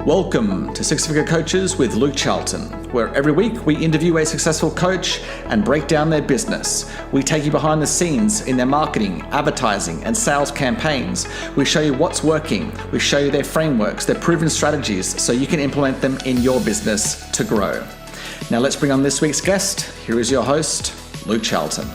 Welcome to Six Figure Coaches with Luke Charlton, where every week we interview a successful coach and break down their business. We take you behind the scenes in their marketing, advertising, and sales campaigns. We show you what's working. We show you their frameworks, their proven strategies, so you can implement them in your business to grow. Now let's bring on this week's guest. Here is your host, Luke Charlton.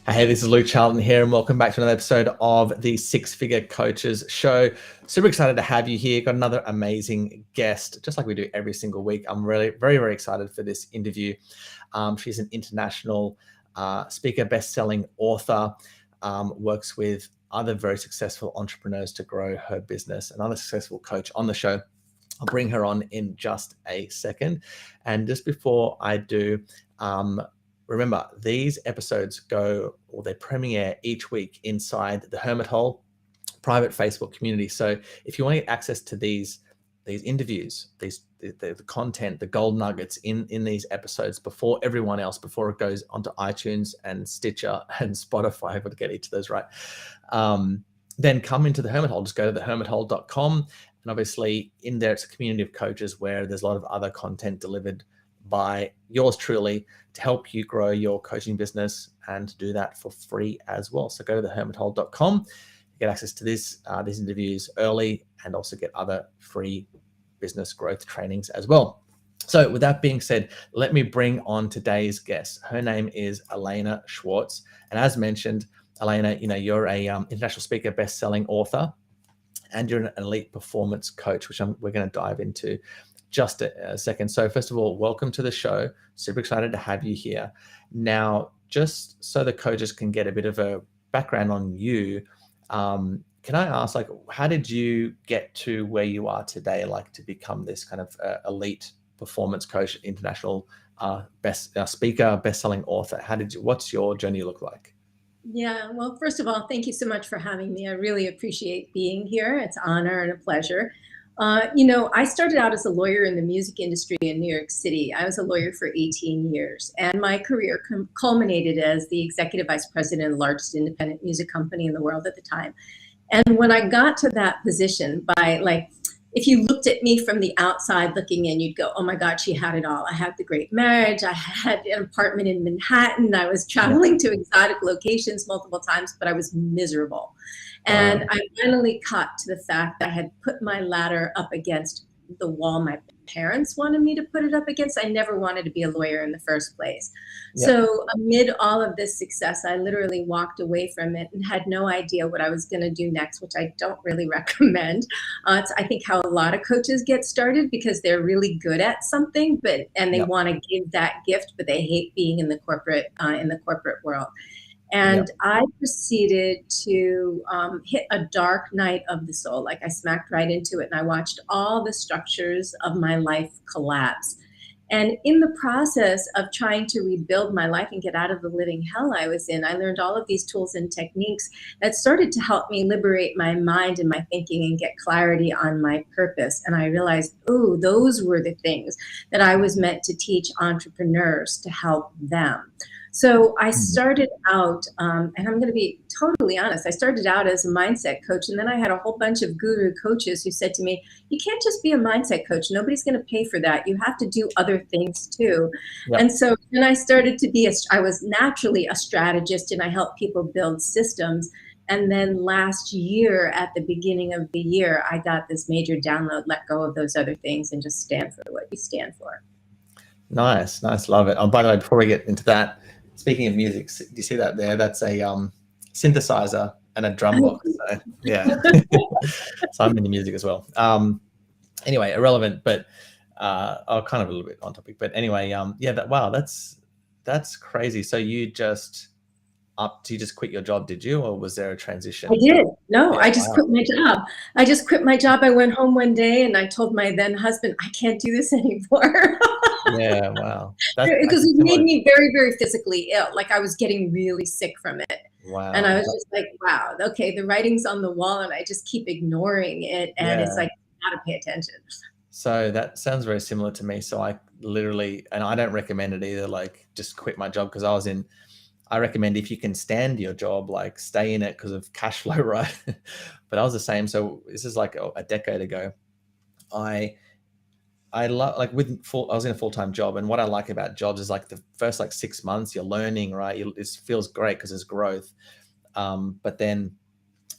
Hey, this is Luke Charlton here, and welcome back to another episode of the Six Figure Coaches Show. Super excited to have you here. Got another amazing guest, just like we do every single week. I'm really very excited for this interview. She's an international speaker, best-selling author, works with other very successful entrepreneurs to grow her business, another successful coach on the show. I'll bring her on in just a second. And just before I do, remember, these episodes they premiere each week inside the Hermit Hole private Facebook community. So if you want to get access to these interviews, the content, the gold nuggets in these episodes before everyone else, before it goes onto iTunes and Stitcher and Spotify, I've got to get each of those right, then come into the Hermit Hole. Just go to thehermithole.com. And obviously in there, it's a community of coaches where there's a lot of other content delivered by yours truly to help you grow your coaching business, and to do that for free as well. So go to thehermithole.com, get access to these interviews early, and also get other free business growth trainings as well. So with that being said, let me bring on today's guest. Her name is Alaina Schwartz. And as mentioned, Alaina, you're a international speaker, best-selling author, and you're an elite performance coach, which we're going to dive into just a second. So first of all, welcome to the show. Super excited to have you here. Now, just so the coaches can get a bit of a background on you, can I ask, how did you get to where you are today, to become this kind of elite performance coach, international speaker, best-selling author? What's your journey look like? Yeah, well, first of all, thank you so much for having me. I really appreciate being here. It's an honor and a pleasure. I started out as a lawyer in the music industry in New York City. I was a lawyer for 18 years, and my career culminated as the executive vice president of the largest independent music company in the world at the time. And when I got to that position, if you looked at me from the outside looking in, you'd go, oh my God, she had it all. I had the great marriage. I had an apartment in Manhattan. I was traveling to exotic locations multiple times, but I was miserable. And I finally caught to the fact that I had put my ladder up against the wall my parents wanted me to put it up against. I never wanted to be a lawyer in the first place. Yep. So amid all of this success, I literally walked away from it and had no idea what I was going to do next, which I don't really recommend. It's, I think, how a lot of coaches get started, because they're really good at something, and they want to give that gift, but they hate being in the corporate world. And I proceeded to hit a dark night of the soul. I smacked right into it, and I watched all the structures of my life collapse. And in the process of trying to rebuild my life and get out of the living hell I was in, I learned all of these tools and techniques that started to help me liberate my mind and my thinking and get clarity on my purpose. And I realized, those were the things that I was meant to teach entrepreneurs to help them. So I started out, and I'm going to be totally honest, I started out as a mindset coach, and then I had a whole bunch of guru coaches who said to me, you can't just be a mindset coach. Nobody's going to pay for that. You have to do other things too. Yep. And so then I started to I was naturally a strategist, and I helped people build systems. And then last year, at the beginning of the year, I got this major download: let go of those other things and just stand for what you stand for. Nice. Love it. Oh, by the way, before we get into that, speaking of music, do you see that there? That's a synthesizer and a drum box. So, yeah. So I'm into music as well. Anyway, irrelevant, but kind of a little bit on topic. But anyway, that's crazy. So you just quit your job, did you, or was there a transition? I did. No, I just quit my job. I went home one day and I told my then husband, I can't do this anymore. Yeah, wow. Because it made me very, very physically ill. I was getting really sick from it. Wow. And I was just like, wow, okay, the writing's on the wall, and I just keep ignoring it. And it's like, I gotta pay attention. So that sounds very similar to me. So I literally, and I don't recommend it either, just quit my job, because I was in I recommend if you can stand your job, like stay in it because of cash flow, right? But I was the same. So this is like a decade ago. I I love like I was in a full-time job, and what I like about jobs is like the first like 6 months you're learning, right? It feels great because there's growth. But then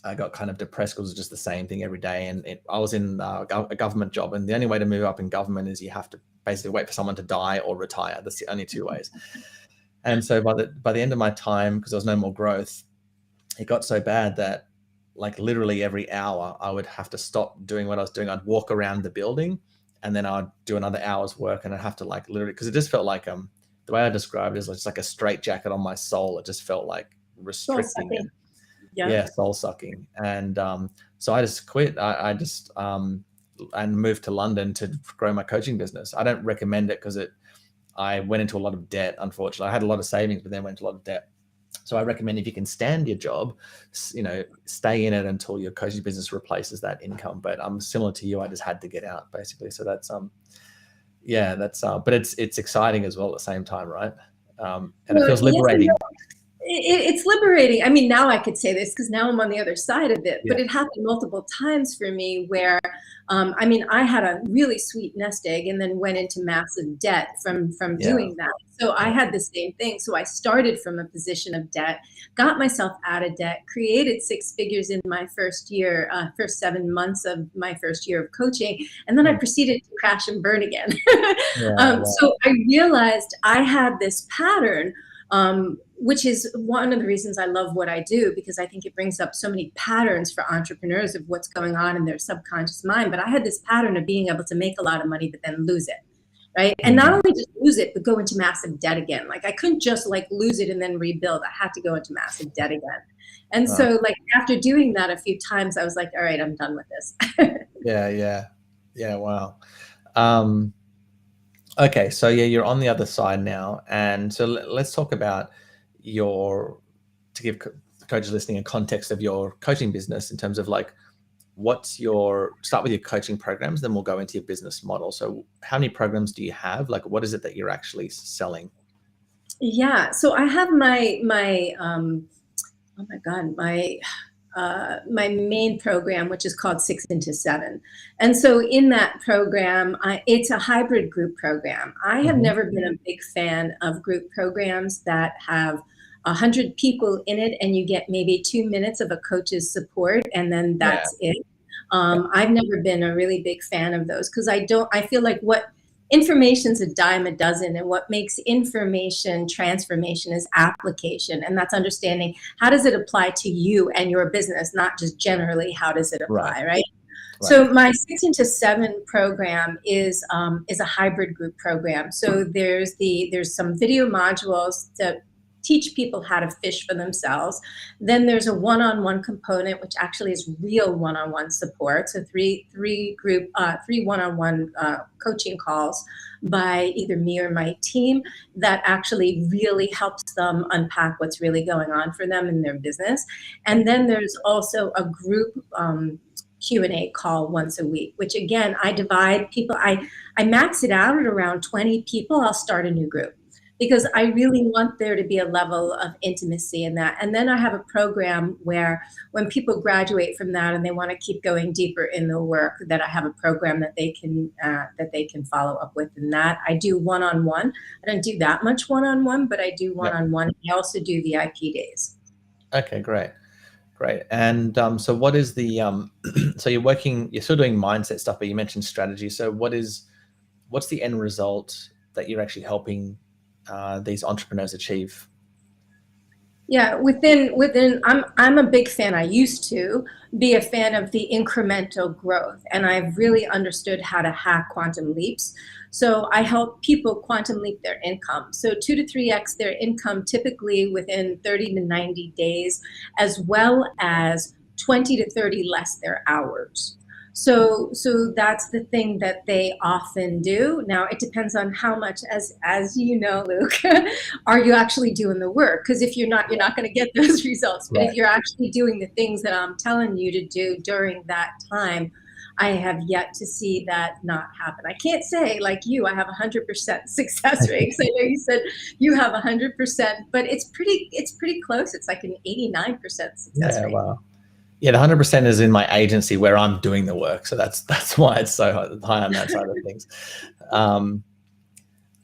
I got kind of depressed because it was just the same thing every day. And I was in a government job, and the only way to move up in government is you have to basically wait for someone to die or retire. That's the only two ways. And so by the end of my time, because there was no more growth, it got so bad that like literally every hour I would have to stop doing what I was doing. I'd walk around the building, and then I'd do another hour's work, and I'd have to like literally, because it just felt like the way I described it is just like a straight jacket on my soul. It just felt like Soul restricting sucking. and Yeah. yeah, soul sucking. And so I just quit. I just and moved to London to grow my coaching business. I don't recommend it because I went into a lot of debt. Unfortunately, I had a lot of savings, but then went into a lot of debt. So I recommend if you can stand your job, stay in it until your coaching business replaces that income. But I'm similar to you. I just had to get out basically. So that's but it's exciting as well at the same time, right? And it feels Yes, liberating. it's liberating. I mean, now I could say this because now I'm on the other side of it, Yeah. but it happened multiple times for me where, I mean, I had a really sweet nest egg and then went into massive debt from Yeah. doing that. So I had the same thing. So I started from a position of debt, got myself out of debt, created six figures in my first year, first 7 months of my first year of coaching, and then I proceeded to crash and burn again. Wow. So I realized I had this pattern, which is one of the reasons I love what I do, because I think it brings up so many patterns for entrepreneurs of what's going on in their subconscious mind. But I had this pattern of being able to make a lot of money, but then lose it, right? And not only just lose it, but go into massive debt again. Like I couldn't just like lose it and then rebuild. I had to go into massive debt again. And so like after doing that a few times, I was like, all right, I'm done with this. Yeah. Wow. Okay, so yeah, you're on the other side now, and so let's talk about to give coaches listening a context of your coaching business in terms of like start with your coaching programs, then we'll go into your business model. So how many programs do you have? Like what is it that you're actually selling? Yeah, so I have my oh my God, my main program, which is called 6 into 7. And so in that program, it's a hybrid group program. I have never been a big fan of group programs that have 100 people in it and you get maybe 2 minutes of a coach's support and then that's it. I've never been a really big fan of those because I feel like information's a dime a dozen, and what makes information transformation is application, and that's understanding how does it apply to you and your business, not just generally how does it apply, right? So my 6 into 7 program is a hybrid group program. So there's some video modules that teach people how to fish for themselves. Then there's a one-on-one component, which actually is real one-on-one support. So three one-on-one coaching calls by either me or my team that actually really helps them unpack what's really going on for them in their business. And then there's also a group Q&A call once a week, which again, I divide people. I max it out at around 20 people. I'll start a new group because I really want there to be a level of intimacy in that. And then I have a program where when people graduate from that and they want to keep going deeper in the work, that I have a program that they can follow up with. And that I do one-on-one. I don't do that much one-on-one, but I do one-on-one. I also do VIP days. Okay, great. And so what is the so you're still doing mindset stuff, but you mentioned strategy. So what's the end result that you're actually helping these entrepreneurs achieve? Yeah, within I'm a big fan. I used to be a fan of the incremental growth, and I've really understood how to hack quantum leaps. So I help people quantum leap their income. So 2 to 3x their income typically within 30 to 90 days, as well as 20 to 30 less their hours. So that's the thing that they often do. Now it depends on how much, as you know, Luke, are you actually doing the work? Because if you're not going to get those results. But if you're actually doing the things that I'm telling you to do during that time, I have yet to see that not happen. I can't say like you, I have 100% success rate. I know you said you have 100%, but it's pretty close. It's like an 89% success Yeah, rate. wow. Yeah, the 100% is in my agency where I'm doing the work, so that's why it's so high on that side of things.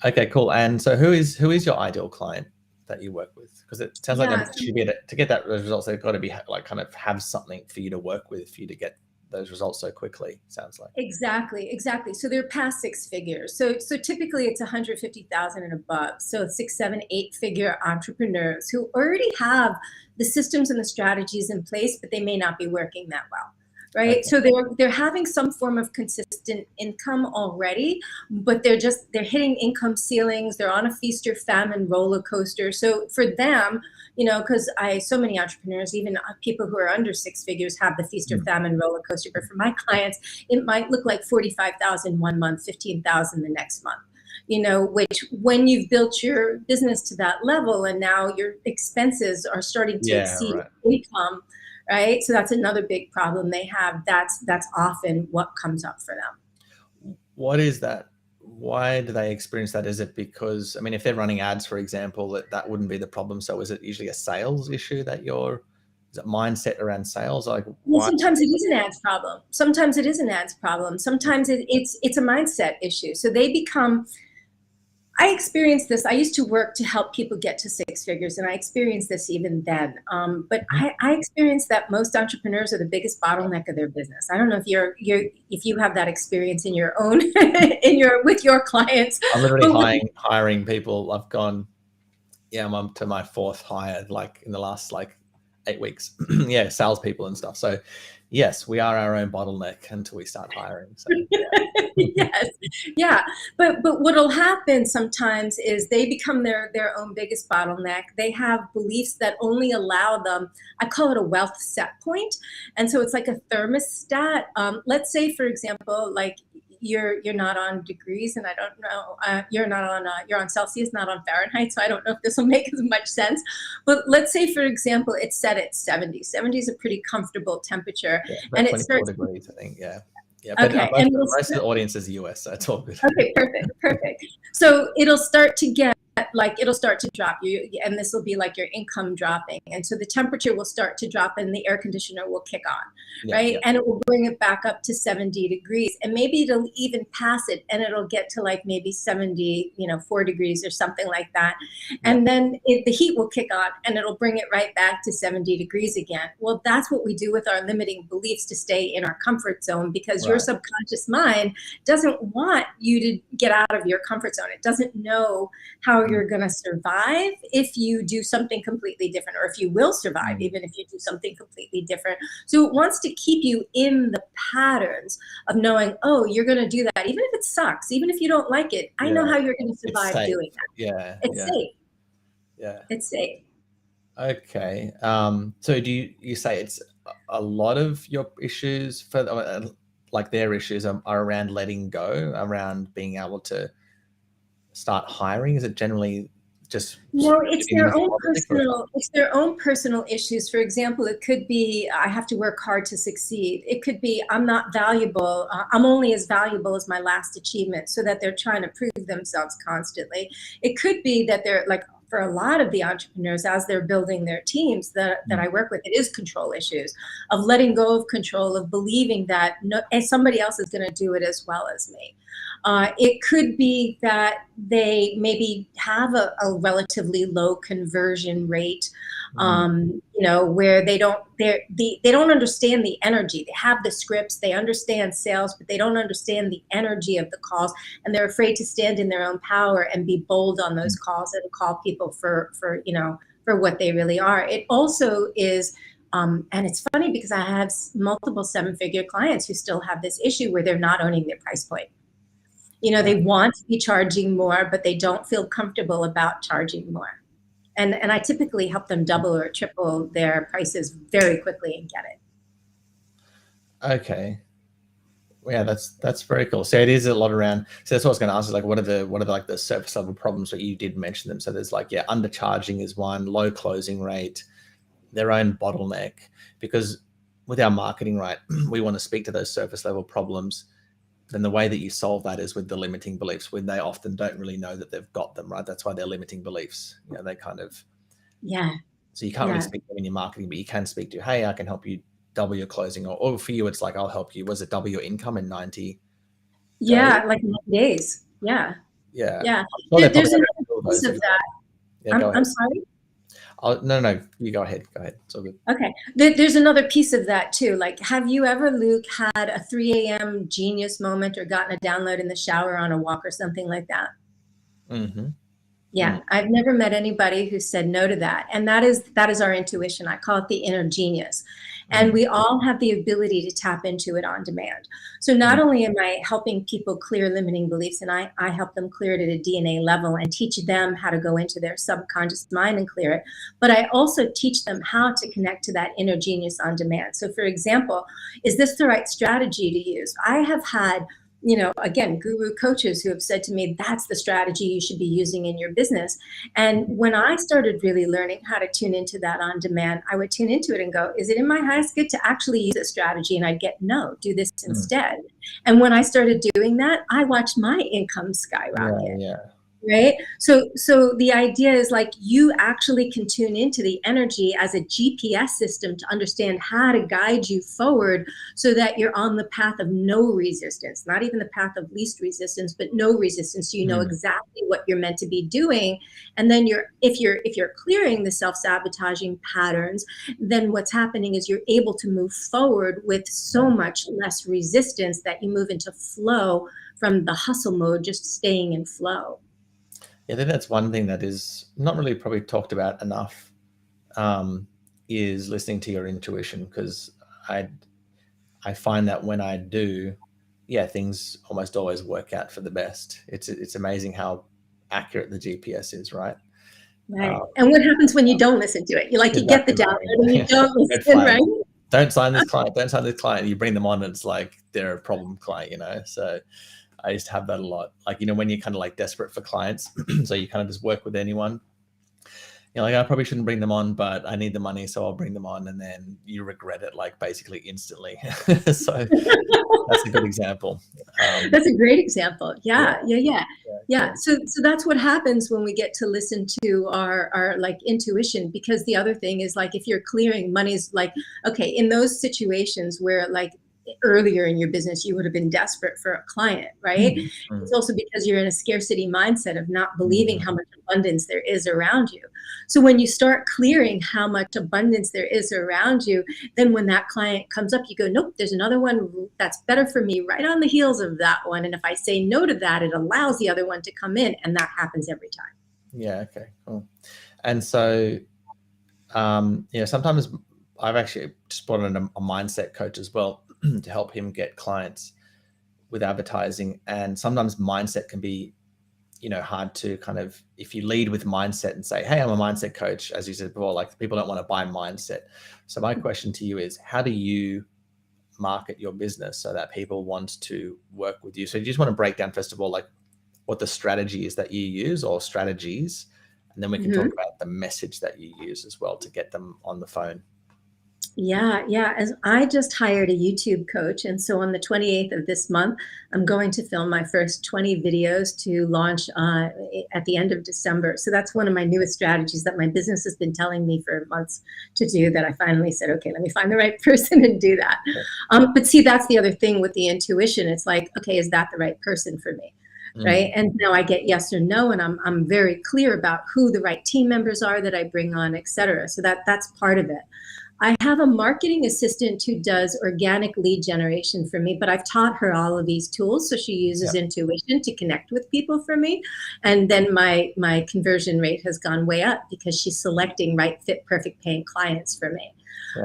Okay, cool. And so, who is your ideal client that you work with? Because it sounds like Yeah. there should be to get that results. They've got to be like kind of have something for you to work with for you to get those results so quickly. Sounds like. Exactly. So they're past six figures. So typically it's 150,000 and above. So 6, 7, 8 figure entrepreneurs who already have the systems and the strategies in place, but they may not be working that well. Right. Okay. So they're having some form of consistent income already, but they're hitting income ceilings. They're on a feast or famine roller coaster. So for them, because so many entrepreneurs, even people who are under six figures, have the feast or famine roller coaster. But for my clients, it might look like 45,000 one month, 15,000 the next month. Which when you've built your business to that level and now your expenses are starting to exceed income, right? So that's another big problem they have. That's often what comes up for them. What is that? Why do they experience that? Is it because, I mean, if they're running ads, for example, that wouldn't be the problem. So is it usually a sales issue is it mindset around sales? Like, well, why? sometimes it is an ads problem. Sometimes it is an ads problem. Sometimes it's a mindset issue. So they become, I experienced this. I used to work to help people get to six figures, and I experienced this even then. But I experienced that most entrepreneurs are the biggest bottleneck of their business. I don't know if you have that experience in your own with your clients. I'm literally hiring people. I've gone, I'm up to my fourth hire, like in the last 8 weeks. Yeah, salespeople and stuff. So yes, we are our own bottleneck until we start hiring. So yes, yeah. But what'll happen sometimes is they become their own biggest bottleneck. They have beliefs that only allow them. I call it a wealth set point, and so it's like a thermostat. Let's say, for example, like you're not on degrees, and I don't know, you're on Celsius, not on Fahrenheit, so I don't know if this will make as much sense. But let's say, for example, it's set at 70. 70 is a pretty comfortable temperature, and it starts degrees, I think. Yeah, but okay, most of the audience is US, so it's all good. Okay, perfect. So it'll start to drop you, and this will be like your income dropping, and so the temperature will start to drop, and the air conditioner will kick on, right? And it will bring it back up to 70 degrees, and maybe it'll even pass it, and it'll get to like maybe 4 degrees or something like that, and then the heat will kick on, and it'll bring it right back to 70 degrees again. Well, that's what we do with our limiting beliefs to stay in our comfort zone, because your subconscious mind doesn't want you to get out of your comfort zone. It doesn't know how you're going to survive if you do something completely different, or if you will survive even if you do something completely different. So it wants to keep you in the patterns of knowing, oh, you're going to do that, even if it sucks, even if you don't like it. I know how you're going to survive doing that. It's safe. Yeah, it's safe. Okay. So do you say it's a lot of your issues for like their issues are around letting go, around being able to start hiring? Is it generally just no, it's their own personal issues. For example, it could be I have to work hard to succeed. It could be I'm not valuable. I'm only as valuable as my last achievement, so that they're trying to prove themselves constantly. It could be that they're like, for a lot of the entrepreneurs, as they're building their teams that I work with, it is control issues of letting go of control, of believing that somebody else is going to do it as well as me. It could be that they maybe have a relatively low conversion rate, where they don't understand the energy. They have the scripts, they understand sales, but they don't understand the energy of the calls, and they're afraid to stand in their own power and be bold on those calls and call people for what they really are. It also is. And it's funny because I have multiple 7-figure clients who still have this issue where they're not owning their price point. They want to be charging more, but they don't feel comfortable about charging more. And I typically help them double or triple their prices very quickly and get it. Okay. Yeah, that's very cool. So it is a lot around. So that's what I was going to ask. Is like, what are the surface level problems that you did mention them? So there's undercharging is one, low closing rate, their own bottleneck, because with our marketing, right, we want to speak to those surface level problems. Then the way that you solve that is with the limiting beliefs, when they often don't really know that they've got them, right? That's why they're limiting beliefs. You know, they kind of, Yeah. so you can't really Yeah. speak to them in your marketing, but you can speak to, hey, I can help you double your closing, or for you, it's like, I'll help you. Was it double your income in 90 days? Yeah. Like 90 days. Yeah. Yeah. Yeah. Well, they There's probably another have all piece those. of that. Yeah, go I'm ahead. sorry. No, you go ahead. Go ahead. It's all good. Okay. There's another piece of that too. Like, have you ever, Luke, had a 3 a.m. genius moment or gotten a download in the shower on a walk or something like that? Mm-hmm. Yeah, I've never met anybody who said no to that. And that is our intuition. I call it the inner genius. And we all have the ability to tap into it on demand. So not only am I helping people clear limiting beliefs, and I help them clear it at a DNA level and teach them how to go into their subconscious mind and clear it, but I also teach them how to connect to that inner genius on demand. So for example, is this the right strategy to use? I have had, again, guru coaches who have said to me, that's the strategy you should be using in your business. And when I started really learning how to tune into that on demand, I would tune into it and go, is it in my highest good to actually use this strategy? And I'd get, no, do this instead. And when I started doing that, I watched my income skyrocket. Yeah. Right. So the idea is like you actually can tune into the energy as a GPS system to understand how to guide you forward so that you're on the path of no resistance, not even the path of least resistance, but no resistance. So you know exactly what you're meant to be doing. And then if you're clearing the self-sabotaging patterns, then what's happening is you're able to move forward with so much less resistance that you move into flow from the hustle mode, just staying in flow. Yeah, I think that's one thing that is not really probably talked about enough, is listening to your intuition, because I find that when I do, things almost always work out for the best. It's amazing how accurate the GPS is, right? Right. And what happens when you don't listen to it? You get the download and you don't listen, right? Don't sign this client. Don't sign this client. You bring them on, and it's like they're a problem client, So I used to have that a lot. Like, when you're kind of like desperate for clients, so you kind of just work with anyone. Like, I probably shouldn't bring them on, but I need the money, so I'll bring them on, and then you regret it like basically instantly. So that's a good example. That's a great example. Yeah. So that's what happens when we get to listen to our like intuition, because the other thing is, like, if you're clearing money's like, okay, in those situations where, like, earlier in your business you would have been desperate for a client, right? It's also because you're in a scarcity mindset of not believing how much abundance there is around you. So when you start clearing how much abundance there is around you, then when that client comes up, you go, nope, there's another one that's better for me right on the heels of that one. And if I say no to that, it allows the other one to come in, and that happens every time. Yeah. Okay, cool. And so, sometimes I've actually just brought in a mindset coach as well to help him get clients with advertising. And sometimes mindset can be, hard to kind of, if you lead with mindset and say, hey, I'm a mindset coach, as you said before, like, people don't want to buy mindset. So my question to you is, how do you market your business so that people want to work with you? So you just want to break down, first of all, like, what the strategy is that you use, or strategies, and then we can talk about the message that you use as well to get them on the phone. Yeah. As I just hired a YouTube coach. And so on the 28th of this month, I'm going to film my first 20 videos to launch at the end of December. So that's one of my newest strategies that my business has been telling me for months to do, that I finally said, okay, let me find the right person and do that. But see, that's the other thing with the intuition. It's like, okay, is that the right person for me? Right. And now I get yes or no, and I'm very clear about who the right team members are that I bring on, et cetera. So that's part of it. I have a marketing assistant who does organic lead generation for me, but I've taught her all of these tools. So she uses intuition to connect with people for me. And then my conversion rate has gone way up because she's selecting right fit, perfect paying clients for me.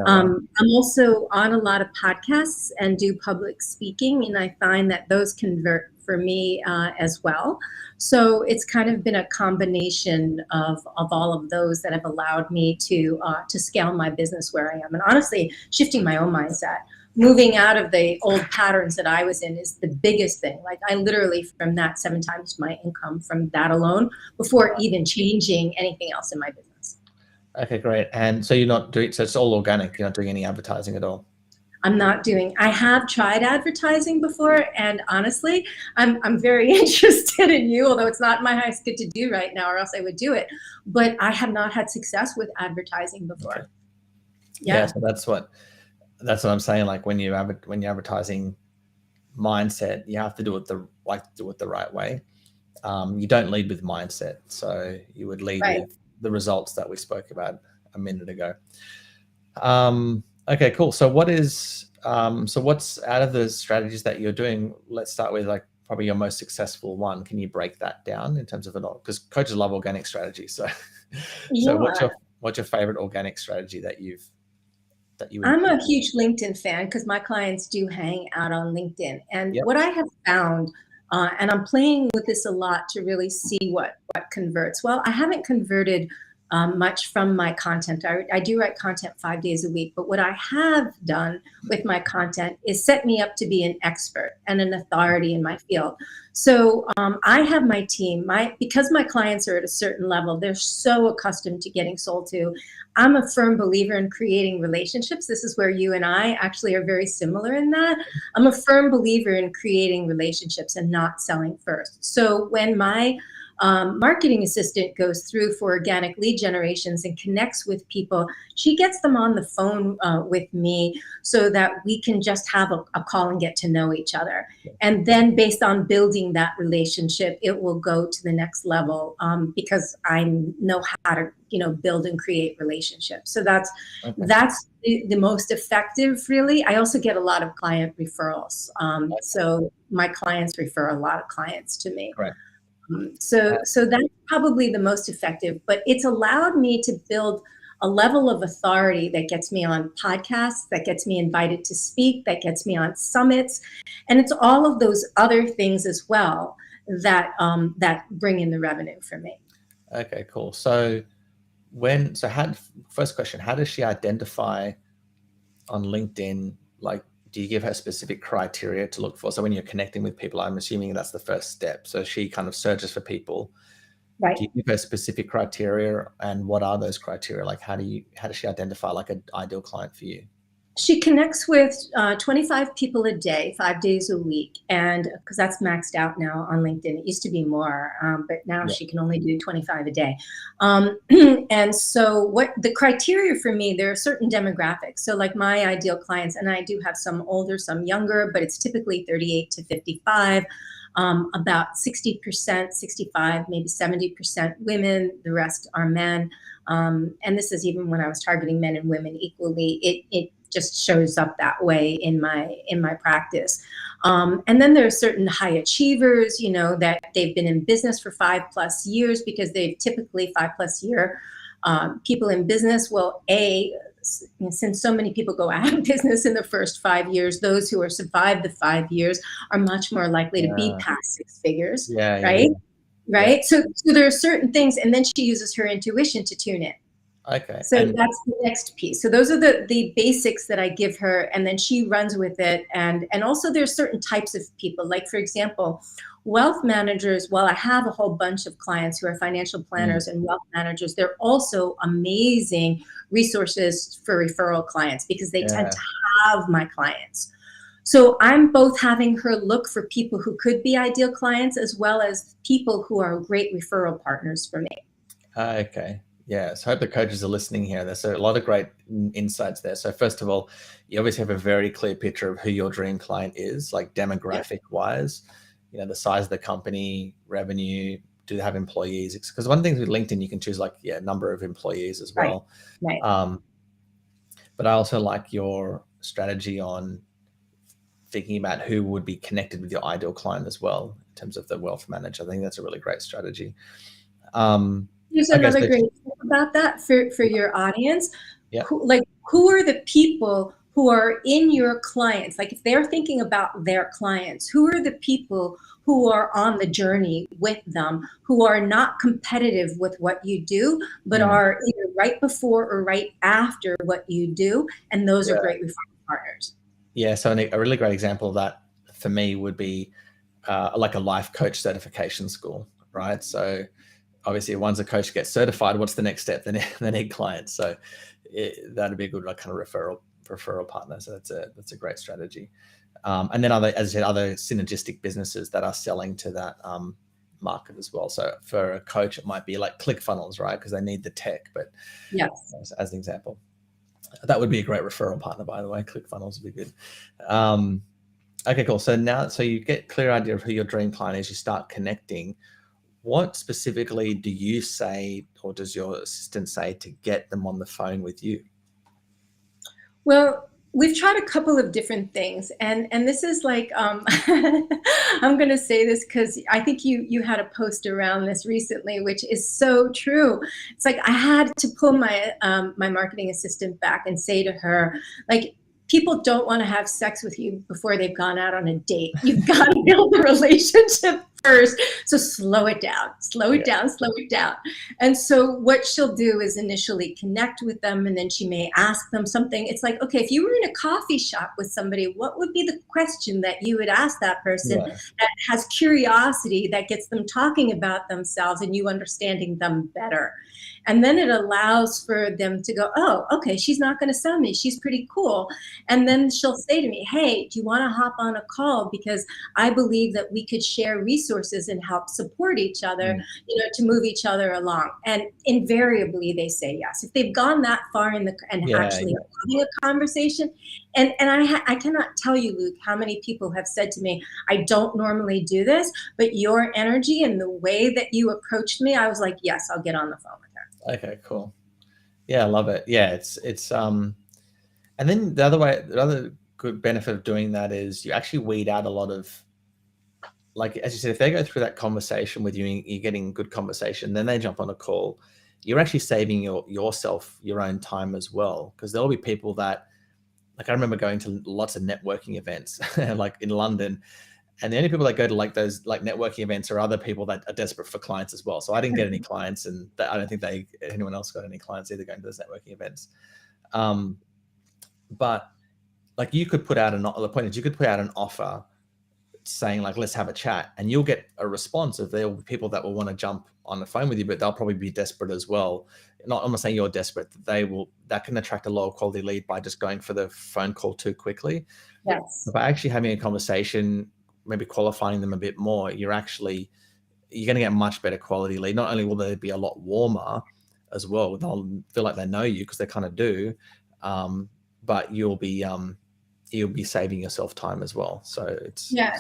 I'm also on a lot of podcasts and do public speaking, and I find that those convert for me as well. So it's kind of been a combination of all of those that have allowed me to scale my business where I am. And honestly, shifting my own mindset, moving out of the old patterns that I was in, is the biggest thing. Like, I literally, from that, 7 times my income from that alone before even changing anything else in my business. Okay, great. And so you're not doing, so it's all organic, you're not doing any advertising at all? I'm not doing, I have tried advertising before, and honestly, I'm very interested in you, although it's not my highest good to do right now, or else I would do it. But I have not had success with advertising before. Okay. Yeah. So that's what I'm saying. Like when you're advertising mindset, you have to do it the right way. You don't lead with mindset, so you would lead Right. with the results that we spoke about a minute ago. Okay, cool. So what's out of the strategies that you're doing? Let's start with like probably your most successful one. Can you break that down in terms of it all? Because coaches love organic strategy. So, Yeah. what's your favorite organic strategy that you I'm a huge LinkedIn fan because my clients do hang out on LinkedIn. And Yep. what I have found, and I'm playing with this a lot to really see what converts. Well, I haven't converted much from my content. I do write content 5 days a week, but what I have done with my content is set me up to be an expert and an authority in my field. So I have my team, because my clients are at a certain level, they're so accustomed to getting sold to. I'm a firm believer in creating relationships. This is where you and I actually are very similar in that. I'm a firm believer in creating relationships and not selling first. So when my marketing assistant goes through for organic lead generations and connects with people, she gets them on the phone with me so that we can just have a call and get to know each other. And then based on building that relationship, it will go to the next level because I know how to, build and create relationships. So that's the most effective, really. I also get a lot of client referrals. So my clients refer a lot of clients to me. Correct. So that's probably the most effective, but it's allowed me to build a level of authority that gets me on podcasts, that gets me invited to speak, that gets me on summits. And it's all of those other things as well that bring in the revenue for me. Okay, cool. First question, how does she identify on LinkedIn? Like, do you give her specific criteria to look for? So when you're connecting with people, I'm assuming that's the first step. So she kind of searches for people. Right. Do you give her specific criteria, and what are those criteria? Like, how does she identify like an ideal client for you? She connects with 25 people a day, 5 days a week. And because that's maxed out now on LinkedIn. It used to be more, but now she can only do 25 a day. And so what the criteria for me, there are certain demographics. So like my ideal clients, and I do have some older, some younger, but it's typically 38 to 55. About 60%, 65, maybe 70% women, the rest are men. And this is even when I was targeting men and women equally, it just shows up that way in my practice. And then there are certain high achievers, that they've been in business for 5+ years, because they've typically 5+ year people in business. Well, since so many people go out of business in the first 5 years, those who are survived the 5 years are much more likely to be past 6 figures, right? Right. So there are certain things, and then she uses her intuition to tune in. Okay. So that's the next piece. So those are the basics that I give her, and then she runs with it. And also there's certain types of people, like for example, wealth managers. While I have a whole bunch of clients who are financial planners and wealth managers, they're also amazing resources for referral clients because they tend to have my clients. So I'm both having her look for people who could be ideal clients, as well as people who are great referral partners for me. Okay. Yeah. So I hope the coaches are listening here. There's a lot of great insights there. So first of all, you obviously have a very clear picture of who your dream client is, like demographic wise, the size of the company, revenue, do they have employees? Because one of the things with LinkedIn, you can choose number of employees as well. Right. But I also like your strategy on thinking about who would be connected with your ideal client as well in terms of the wealth manager. I think that's a really great strategy. Here's another great tip about that for your audience. Who are the people who are in your clients? Like if they're thinking about their clients, who are the people who are on the journey with them, who are not competitive with what you do, but are either right before or right after what you do? And those are great referral partners. Yeah, so a really great example of that for me would be like a life coach certification school, right? So obviously once a coach gets certified, what's the next step? They need clients. So that'd be a good kind of referral referral partner. So that's a great strategy. And then other, as I said, other synergistic businesses that are selling to that market as well. So for a coach, it might be like ClickFunnels, right? Because they need the tech. But Yes. as an example, that would be a great referral partner, by the way. ClickFunnels would be good. Okay, cool. So now, so you get clear idea of who your dream client is. You start connecting. What specifically do you say, or does your assistant say, to get them on the phone with you? Well, we've tried a couple of different things, and this is like I'm going to say this because I think you had a post around this recently, which is so true. It's like I had to pull my my marketing assistant back and say to her, like, people don't want to have sex with you before they've gone out on a date. You've got to build the relationship first. So slow it down, slow it down, slow it down. And so what she'll do is initially connect with them, and then she may ask them something. It's like, okay, if you were in a coffee shop with somebody, what would be the question that you would ask that person that has curiosity, that gets them talking about themselves and you understanding them better? And then it allows for them to go, oh, okay, she's not going to sell me. She's pretty cool. And then she'll say to me, hey, do you want to hop on a call? Because I believe that we could share resources and help support each other, you know, to move each other along. And invariably they say yes. If they've gone that far in the, and actually having a conversation. And I cannot tell you, Luke, how many people have said to me, I don't normally do this, but your energy and the way that you approached me, I was like, yes, I'll get on the phone with her. Okay, cool. Yeah, I love it. Yeah, it's and then the other good benefit of doing that is you actually weed out a lot of, like, as you said, if they go through that conversation with you and you're getting good conversation, then they jump on a call, you're actually saving yourself your own time as well. Because there'll be people that, like, I remember going to lots of networking events like in London, and the only people that go to like those like networking events are other people that are desperate for clients as well. So I didn't get any clients, and I don't think anyone else got any clients either going to those networking events. But like, you could put out the point is you could put out an offer saying like, let's have a chat, and you'll get a response of there will be people that will want to jump on the phone with you, but they'll probably be desperate as well. I'm not saying you're desperate. That can attract a lower quality lead by just going for the phone call too quickly. Yes. By actually having a conversation, maybe qualifying them a bit more, you're going to get much better quality lead. Not only will they be a lot warmer as well, they'll feel like they know you, because they kind of do, but you'll be saving yourself time as well. So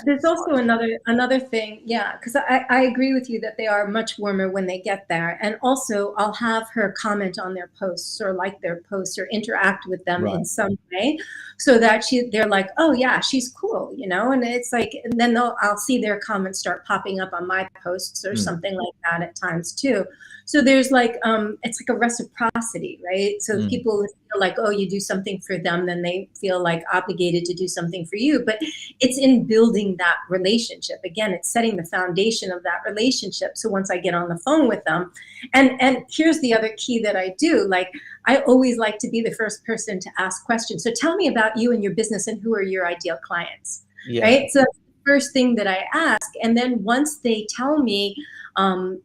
there's also another thing. Yeah, because I agree with you that they are much warmer when they get there. And also I'll have her comment on their posts or like their posts or interact with them in some way, so that they're like, oh yeah, she's cool, you know. And it's like, and then I'll see their comments start popping up on my posts or something like that at times too. So there's like, it's like a reciprocity, right? So people feel like, oh, you do something for them, then they feel like obligated to do something for you. But it's in building that relationship. Again, it's setting the foundation of that relationship. So once I get on the phone with them, and here's the other key that I do, like, I always like to be the first person to ask questions. So tell me about you and your business, and who are your ideal clients, right? So that's the first thing that I ask. And then once they tell me,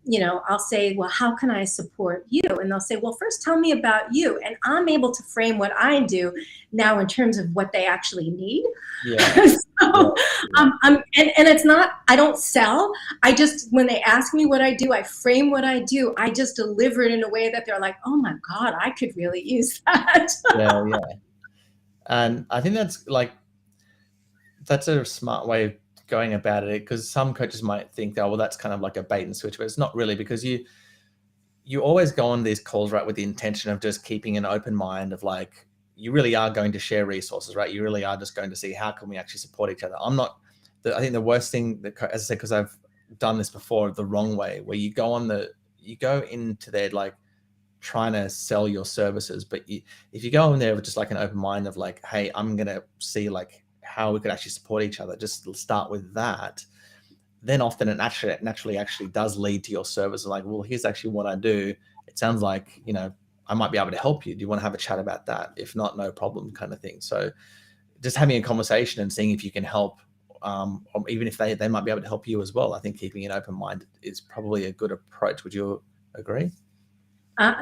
you know, I'll say, well, how can I support you? And they'll say, well, first tell me about you. And I'm able to frame what I do now in terms of what they actually need. And it's not, I don't sell. I just, when they ask me what I do, I frame what I do. I just deliver it in a way that they're like, oh my God, I could really use that. And I think that's a smart way of going about it, because some coaches might think, oh, well, that's kind of like a bait and switch, but it's not really, because you always go on these calls, right, with the intention of just keeping an open mind of, like, you really are going to share resources, right? You really are just going to see how can we actually support each other. I think the worst thing that, as I said, because I've done this before the wrong way, where you go into their, like, trying to sell your services, but if you go in there with just like an open mind of like, hey, I'm going to see like how we could actually support each other, just start with that, then often it naturally actually does lead to your service. Like, well, here's actually what I do. It sounds like, you know, I might be able to help you. Do you want to have a chat about that? If not, no problem, kind of thing. So just having a conversation and seeing if you can help, or even if they might be able to help you as well. I think keeping an open mind is probably a good approach. Would you agree?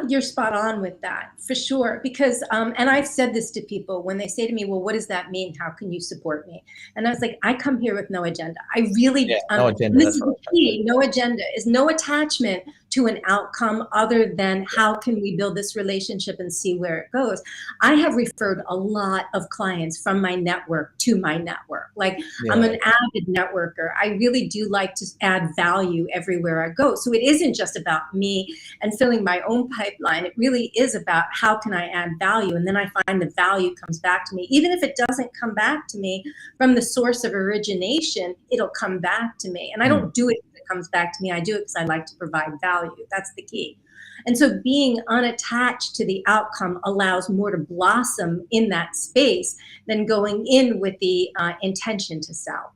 You're spot on with that, for sure. Because, and I've said this to people when they say to me, well, what does that mean? How can you support me? And I was like, I come here with no agenda. I Yeah, really, no agenda. this That's is what I the was trying to say. key. No agenda is no attachment to an outcome other than how can we build this relationship and see where it goes. I have referred a lot of clients from my network to my network. Like, I'm Yeah, an avid networker. I really do like to add value everywhere I go. So it isn't just about me and filling my own pipeline. It really is about how can I add value? And then I find the value comes back to me. Even if it doesn't come back to me from the source of origination, it'll come back to me. And I don't do it because it comes back to me. I do it because I like to provide value. That's the key. And so being unattached to the outcome allows more to blossom in that space than going in with the intention to sell.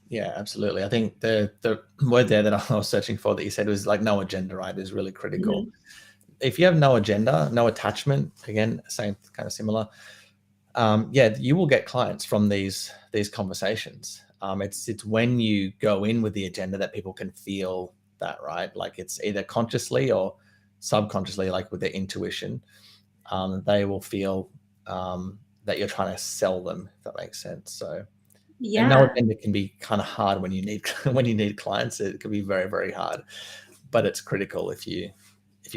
yeah, absolutely. I think the word there that I was searching for that you said was like no agenda, right? Is really critical. Mhm. If you have no agenda, no attachment, again, same kind of similar. Yeah, you will get clients from these conversations. It's when you go in with the agenda that people can feel that, right? Like it's either consciously or subconsciously, like with their intuition, they will feel that you're trying to sell them, if that makes sense. So, and no Yeah. agenda can be kind of hard when you need when you need clients. It can be very, very hard, but it's critical if you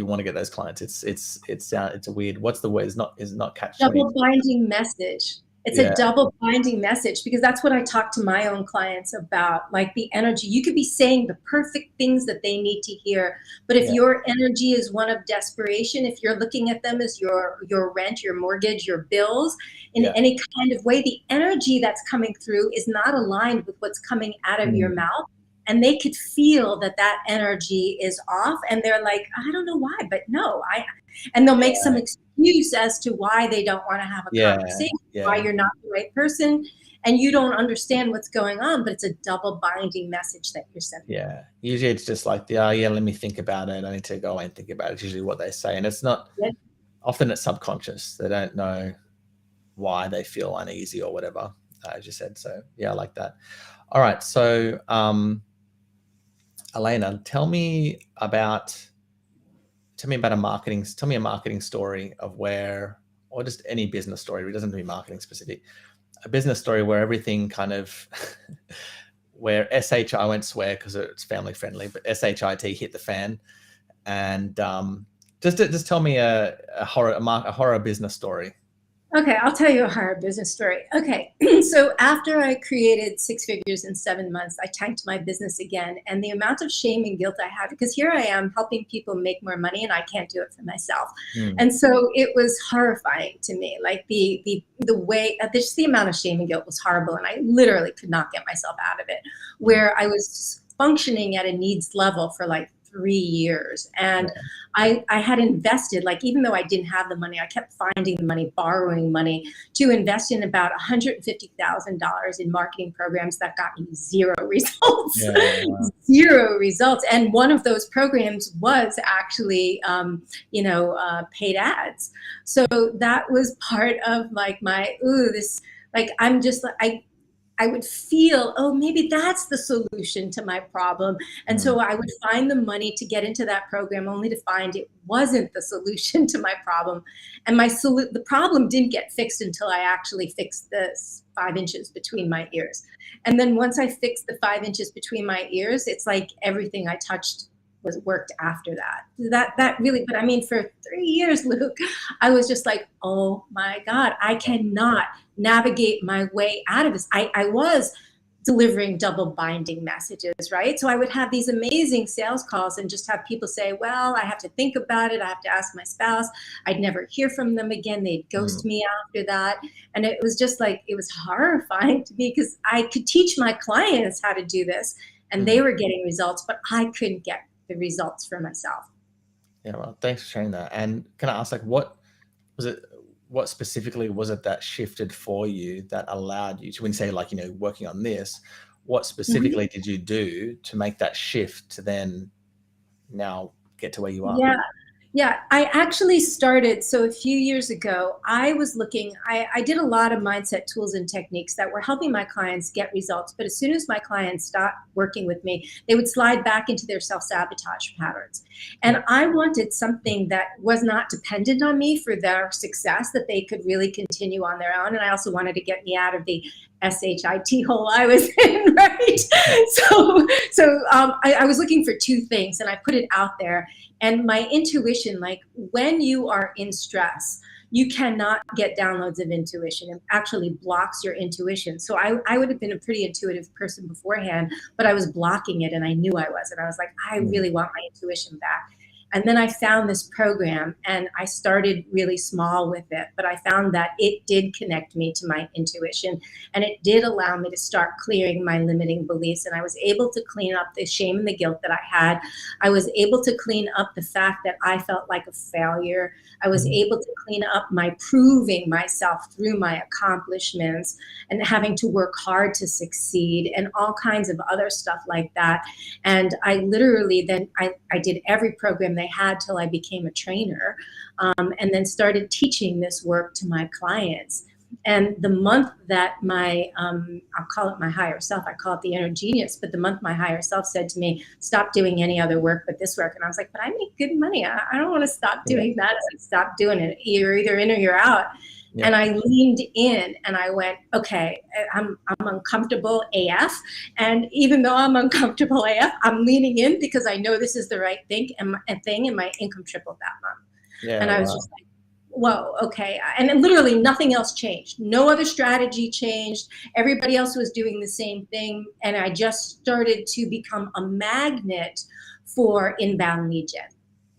want to get those clients. It's a weird. What's the word? Is not catch 20. Double binding message. It's a Yeah, double binding message because that's what I talk to my own clients about. Like the energy, you could be saying the perfect things that they need to hear, but if yeah, your energy is one of desperation, if you're looking at them as your rent, your mortgage, your bills in yeah. any kind of way, the energy that's coming through is not aligned with what's coming out of your Mm, mouth. And they could feel that that energy is off, and they're like, I don't know why, but no, I and they'll make some yeah, excuse as to why they don't want to have a yeah, conversation, why yeah, you're not the right person, and you don't understand what's going on, but it's a double binding message that you're sending. yeah. Usually it's just like, yeah, yeah, let me think about it. I need to go away and think about it. It's usually what they say. And it's not Yeah. often it's subconscious. They don't know why they feel uneasy or whatever, as you said. So yeah, I like that. All right. So Alaina, tell me a marketing story of where, or just any business story. It doesn't have to be marketing specific. A business story where everything kind of where I won't swear because it's family friendly, but shit hit the fan, and just tell me a horror business story. Okay, I'll tell you a horror business story. Okay, so after I created six figures in 7 months, I tanked my business again. And the amount of shame and guilt I had, because here I am helping people make more money and I can't do it for myself. Mm, And so it was horrifying to me. Like the way, just the amount of shame and guilt was horrible. And I literally could not get myself out of it, mm, where I was functioning at a needs level for like 3 years. And yeah, I had invested, like, even though I didn't have the money, I kept finding the money, borrowing money to invest in about $150,000 in marketing programs that got me zero results, yeah, wow. zero results. And one of those programs was actually, paid ads. So that was part of like my, like, I'm just, I would feel, oh, maybe that's the solution to my problem. And Mm, so I would find the money to get into that program only to find it wasn't the solution to my problem. And the problem didn't get fixed until I actually fixed the 5 inches between my ears. And then once I fixed the 5 inches between my ears, it's like everything I touched was worked after that. That really, but I mean, for 3 years, Luke, I was just like, oh my God, I cannot navigate my way out of this. I was delivering double binding messages, right? So I would have these amazing sales calls and just have people say, well, I have to think about it. I have to ask my spouse. I'd never hear from them again. They'd mm, ghost me after that. And it was just like, it was horrifying to me because I could teach my clients how to do this and mm. they were getting results, but I couldn't get the results for myself. Yeah, well, thanks for sharing that. And can I ask, like, was it? What specifically was it that shifted for you that allowed you to, when you say, like, working on this, what Mhm. specifically did you do to make that shift to then now get to where you are? Yeah. Yeah, I actually started, so a few years ago, I was looking, I did a lot of mindset tools and techniques that were helping my clients get results. But as soon as my clients stopped working with me, they would slide back into their self-sabotage patterns. Yeah. And I wanted something that was not dependent on me for their success, that they could really continue on their own. And I also wanted to get me out of the SHIT hole I was in, right? So I was looking for two things, and I put it out there. And my intuition, like when you are in stress, you cannot get downloads of intuition. It actually blocks your intuition. So I would have been a pretty intuitive person beforehand, but I was blocking it, and I knew I was. And I was like, I really want my intuition back. And then I found this program, and I started really small with it, but I found that it did connect me to my intuition, and it did allow me to start clearing my limiting beliefs. And I was able to clean up the shame and the guilt that I had. I was able to clean up the fact that I felt like a failure. I was able to clean up my proving myself through my accomplishments and having to work hard to succeed and all kinds of other stuff like that. And I literally then I did every program they had till I became a trainer, and then started teaching this work to my clients. And the month that my, I'll call it my higher self, I call it the inner genius, but the month my higher self said to me, stop doing any other work but this work. And I was like, but I make good money. I don't want to stop doing that. I said, stop doing it. You're either in or you're out. Yeah. And I leaned in and I went, okay, I'm uncomfortable AF. And even though I'm uncomfortable AF, I'm leaning in because I know this is the right thing, and my income tripled that month. Yeah, and I was just like, whoa, okay. And then literally nothing else changed. No other strategy changed. Everybody else was doing the same thing. And I just started to become a magnet for inbound lead gen.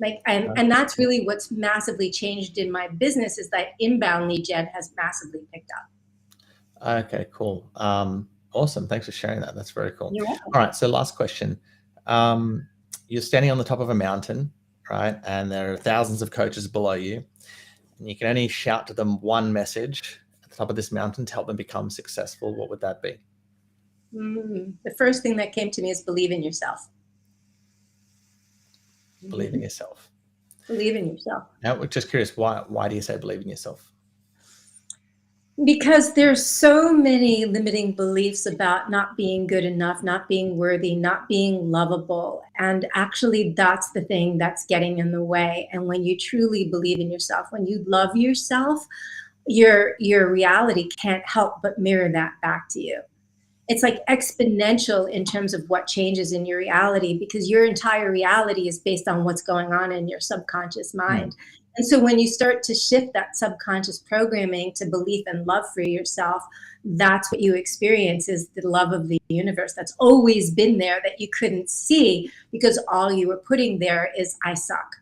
Like, and that's really what's massively changed in my business, is that inbound lead gen has massively picked up. Okay, cool. Awesome. Thanks for sharing that. That's very cool. You're welcome. All right. So last question. You're standing on the top of a mountain, right? And there are thousands of coaches below you. And you can only shout to them one message at the top of this mountain to help them become successful. What would that be? The first thing that came to me is believe in yourself. Believe in yourself. Believe in yourself. Now, we're just curious, why do you say believe in yourself? Because there's so many limiting beliefs about not being good enough, not being worthy, not being lovable. And actually, that's the thing that's getting in the way. And when you truly believe in yourself, when you love yourself, your reality can't help but mirror that back to you. It's like exponential in terms of what changes in your reality, because your entire reality is based on what's going on in your subconscious mind. And so when you start to shift that subconscious programming to belief and love for yourself, that's what you experience, is the love of the universe that's always been there, that you couldn't see because all you were putting there is I suck.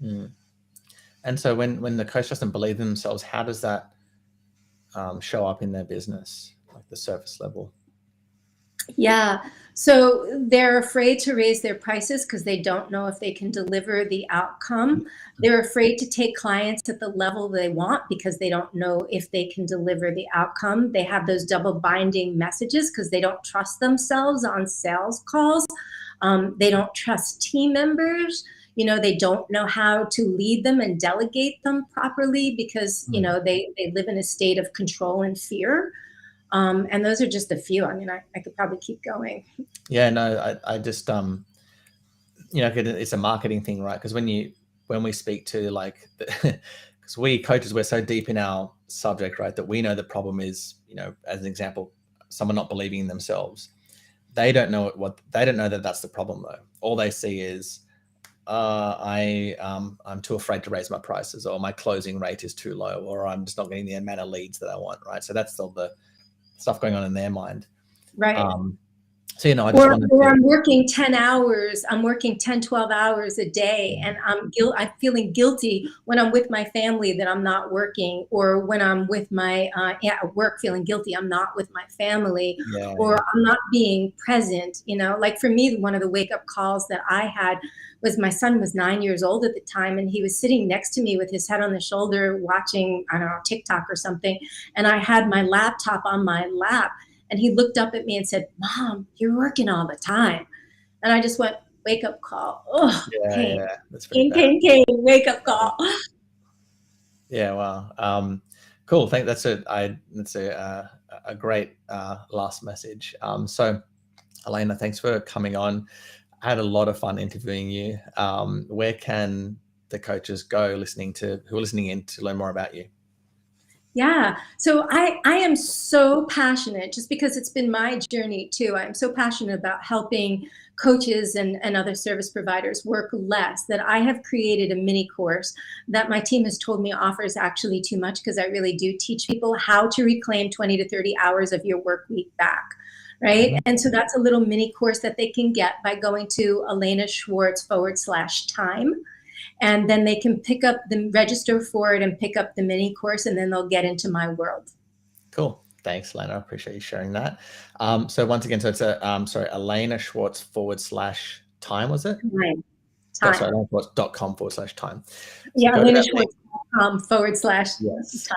And so when the coach doesn't believe in themselves, how does that show up in their business, like the surface level? Yeah. So they're afraid to raise their prices because they don't know if they can deliver the outcome. They're afraid to take clients at the level they want because they don't know if they can deliver the outcome. They have those double binding messages because they don't trust themselves on sales calls. They don't trust team members. You know, they don't know how to lead them and delegate them properly because, you know, they live in a state of control and fear. And those are just a few. I mean, I could probably keep going. Yeah, no, I just, you know, it's a marketing thing, right? Because when we speak to like, because we coaches, we're so deep in our subject, right, that we know the problem is, you know, as an example, someone not believing in themselves. They don't know they don't know that that's the problem though. All they see is, I'm too afraid to raise my prices, or my closing rate is too low, or I'm just not getting the amount of leads that I want, right? So that's still the stuff going on in their mind. Right. So, you know, I just or I'm working 10 hours, I'm working 10, 12 hours a day, and I'm feeling guilty when I'm with my family that I'm not working, or when I'm with my, at work feeling guilty I'm not with my family, or I'm not being present, you know. Like for me, one of the wake up calls that I had was my son was 9 years old at the time, and he was sitting next to me with his head on the shoulder watching, I don't know, TikTok or something. And I had my laptop on my lap, and he looked up at me and said, "Mom, you're working all the time." And I just went, wake up call. Oh, pain. Yeah, that's pretty bad. Pain, wake up call. Yeah, wow. Cool. I think that's a great last message. So, Alaina, thanks for coming on. I had a lot of fun interviewing you. Where can the coaches go who are listening in to learn more about you? Yeah. So I am so passionate, just because it's been my journey too. I'm so passionate about helping coaches and other service providers work less, that I have created a mini course that my team has told me offers actually too much, because I really do teach people how to reclaim 20 to 30 hours of your work week back. Right. Mhm. And so that's a little mini course that they can get by going to Alaina Schwartz /time. And then they can register for it and pick up the mini course, and then they'll get into my world. Cool. Thanks, Alaina. I appreciate you sharing that. So once again, so it's Alaina Schwartz /time, was it? Time. Oh, sorry, AlainaSchwartz.com/time. So Yeah, go to that link. AlainaSchwartz.com/time. Yes.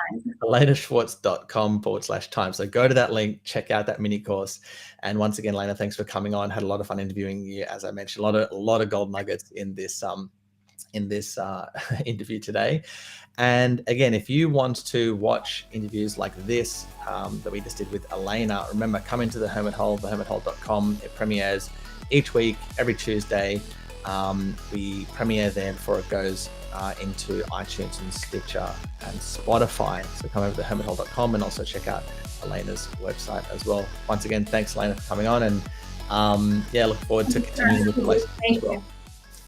AlainaSchwartz.com/time. So go to that link, check out that mini course. And once again, Alaina, thanks for coming on. Had a lot of fun interviewing you. As I mentioned, a lot of gold nuggets in this interview today. And again, if you want to watch interviews like this that we just did with Alaina, remember, come into the Hermit Hole, thehermithole.com. It premieres each week, every Tuesday. We premiere there before it goes into iTunes and Stitcher and Spotify. So come over to hermithole.com and also check out Alaina's website as well. Once again, thanks, Alaina, for coming on. And look forward to continuing with the relationship as well.